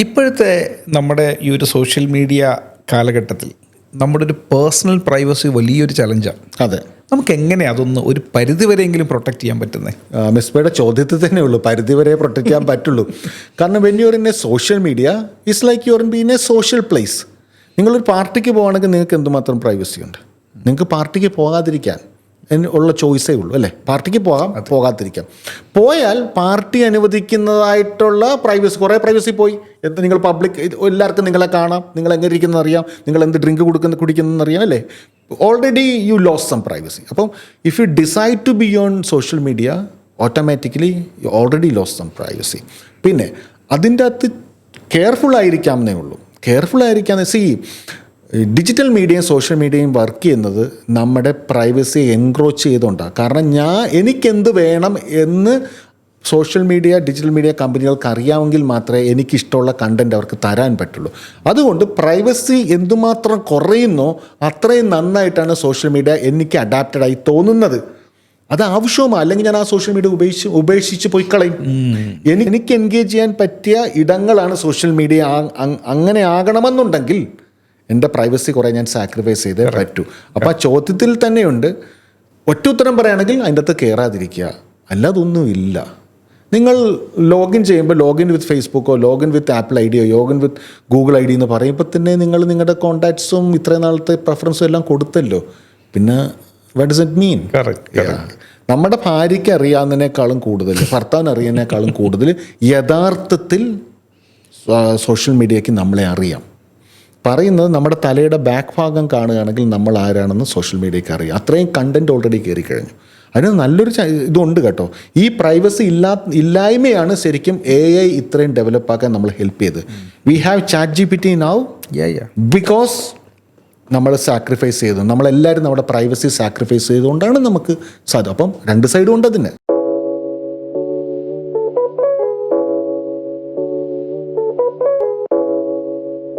ഇപ്പോഴത്തെ നമ്മുടെ ഈ ഒരു സോഷ്യൽ മീഡിയ കാലഘട്ടത്തിൽ നമ്മുടെ ഒരു പേഴ്സണൽ പ്രൈവസി വലിയൊരു ചലഞ്ചാണ്. അതെ, നമുക്ക് എങ്ങനെ അതൊന്ന് ഒരു പരിധിവരെയെങ്കിലും പ്രൊട്ടക്റ്റ് ചെയ്യാൻ പറ്റുന്നത്? മിസ്ബയുടെ ചോദ്യത്തിൽ തന്നെ ഉള്ളൂ, പരിധിവരെ പ്രൊട്ടക്റ്റ് ചെയ്യാൻ പറ്റുള്ളൂ. കാരണം when your in A social media it's like your in A social place. നിങ്ങളൊരു പാർട്ടിക്ക് പോകുകയാണെങ്കിൽ നിങ്ങൾക്ക് എന്തുമാത്രം പ്രൈവസി ഉണ്ട്. നിങ്ങൾക്ക് പാർട്ടിക്ക് പോകാതിരിക്കാൻ ഉള്ള ചോയ്സേ ഉള്ളൂ അല്ലേ? പാർട്ടിക്ക് പോകാം, പോകാതിരിക്കാം. പോയാൽ പാർട്ടി അനുവദിക്കുന്നതായിട്ടുള്ള പ്രൈവസി, കുറേ പ്രൈവസി പോയി. നിങ്ങൾ പബ്ലിക് എല്ലാവർക്കും നിങ്ങളെ കാണാം, നിങ്ങൾ എങ്ങനെ ഇരിക്കുന്നത് അറിയാം, നിങ്ങൾ എന്ത് ഡ്രിങ്ക് കുടിക്കുന്നതെന്ന് അറിയാം അല്ലേ? Already you lose some privacy. അപ്പം if you decide to be on social media automatically you already lose some privacy. പിന്നെ അതിൻ്റെ അകത്ത് കെയർഫുൾ ആയിരിക്കാമെന്നേ ഉള്ളൂ. കെയർഫുൾ ആയിരിക്കാമെന്ന് ഡിജിറ്റൽ മീഡിയയും സോഷ്യൽ മീഡിയയും വർക്ക് ചെയ്യുന്നത് നമ്മുടെ പ്രൈവസിയെ എൻക്രോച്ച് ചെയ്തുകൊണ്ടാണ്. കാരണം എനിക്കെന്ത് വേണം എന്ന് സോഷ്യൽ മീഡിയ, ഡിജിറ്റൽ മീഡിയ കമ്പനികൾക്ക് അറിയാമെങ്കിൽ മാത്രമേ എനിക്കിഷ്ടമുള്ള കണ്ടൻറ്റ് അവർക്ക് തരാൻ പറ്റുള്ളൂ. അതുകൊണ്ട് പ്രൈവസി എന്തുമാത്രം കുറയുന്നോ അത്രയും നന്നായിട്ടാണ് സോഷ്യൽ മീഡിയ എനിക്ക് അഡാപ്റ്റഡായി തോന്നുന്നത്. അത് ആവശ്യവുമാണ്, അല്ലെങ്കിൽ ഞാൻ ആ സോഷ്യൽ മീഡിയ ഉപേക്ഷിച്ച് പോയി കളയും. എനിക്ക് എൻഗേജ് ചെയ്യാൻ പറ്റിയ ഇടങ്ങളാണ് സോഷ്യൽ മീഡിയ. അങ്ങനെ ആകണമെന്നുണ്ടെങ്കിൽ എൻ്റെ പ്രൈവസി കുറേ ഞാൻ സാക്രിഫൈസ് ചെയ്തേ പറ്റൂ. അപ്പോൾ ആ ചോദ്യത്തിൽ തന്നെയുണ്ട്. ഒറ്റ ഉത്തരം പറയുകയാണെങ്കിൽ അതിൻ്റെ അകത്ത് കയറാതിരിക്കുക, അല്ലാതൊന്നുമില്ല. നിങ്ങൾ ലോഗിൻ ചെയ്യുമ്പോൾ ലോഗിൻ വിത്ത് ഫേസ്ബുക്കോ ലോഗിൻ വിത്ത് ആപ്പിൾ ഐഡിയോ login with Google I D എന്ന് പറയുമ്പോൾ തന്നെ നിങ്ങൾ നിങ്ങളുടെ കോൺടാക്ട്സും ഇത്രയും നാളത്തെ പ്രിഫറൻസും എല്ലാം കൊടുത്തല്ലോ. പിന്നെ വാട്ട് ഡസ് ഇറ്റ് മീൻ? നമ്മുടെ ഭാര്യയ്ക്ക് അറിയാവുന്നതിനേക്കാളും കൂടുതൽ, ഭർത്താവിന് അറിയുന്നതിനേക്കാളും കൂടുതൽ യഥാർത്ഥത്തിൽ സോഷ്യൽ മീഡിയയ്ക്ക് നമ്മളെ അറിയാം. പറയുന്നത് നമ്മുടെ തലയുടെ ബാക്ക് ഭാഗം കാണുകയാണെങ്കിൽ നമ്മൾ ആരാണെന്ന് സോഷ്യൽ മീഡിയയ്ക്ക് അറിയാം. അത്രയും കണ്ടൻറ്റ് ഓൾറെഡി കയറി കഴിഞ്ഞു. അതിന് നല്ലൊരു ഇതുണ്ട് കേട്ടോ. ഈ പ്രൈവസി ഇല്ലായ്മയാണ് ശരിക്കും AI ഇത്രയും ഡെവലപ്പാക്കാൻ നമ്മൾ ഹെൽപ്പ് ചെയ്ത്. We have ChatGPT now because നമ്മൾ സാക്രിഫൈസ് ചെയ്തു. നമ്മളെല്ലാവരും നമ്മുടെ പ്രൈവസി സാക്രിഫൈസ് ചെയ്തുകൊണ്ടാണ് നമുക്ക് സാധ്യം. അപ്പം രണ്ട് സൈഡും ഉണ്ട് അതിന്.